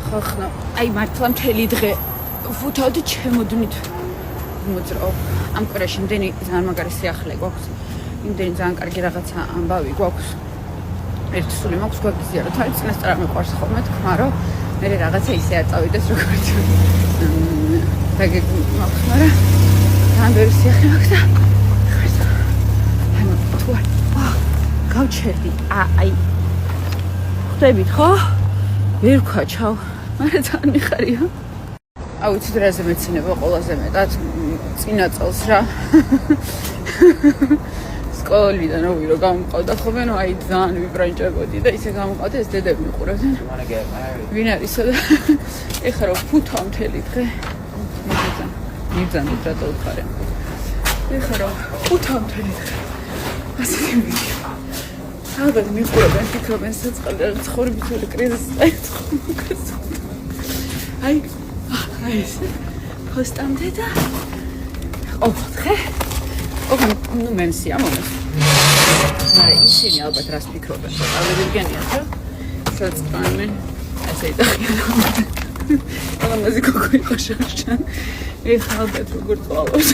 ხახნა აი მართლა მთელი დღე ვუთავდი ჩემოდნით მოძრაობ ამ კვირაში იმდენი ძალიან მაგარი სიახლე გვაქვს იმდენი ძალიან კარგი რაღაცა ამბავი გვაქვს ერთი სული მაქვს გვაგიზიარო თან წინასწარ მეყვარს ხოლმე თქმა რომ მე რაღაცა ისე არ წავიდეს როგორც მაქვს მაგრამ ძალიან ბევრი სიახლე მაქვს და ანუ თუ გავჩერდი აი ხვდებით ხო ვერ ვქვა ჩავ მაგრამ ძალიან მიხარია აუცით რაზე მეცინება ყველაზე მეტად წინა წელს რა სკოლიდან რო გამყავდა ხოლმე ნუ აი ძალიან ვიბრანჭებოდი და ისე გამყავდა ეს დედები მიყურებდნენ ვინ არისო და ეხლა რო ფუთავ მთელი დღე მიბძანდით რატო უთხარი ეხლა რო ფუთავ მთელი დღე ასეთი მიდია ალბათ მიყურებენ ფიქრობენ საწყალი რა ცხოვრებითი კრიზისი აი ეს ხოსტამდე და ოღონდ ნუ მემსია მომეს მაგრამ ისინი ალბათ რას ფიქრობენ აღებიგენია რა საწყალენ ასე იტახიან ამაზე გოგო იყო შარშან ეხლა ალბათ როგორ წვალობს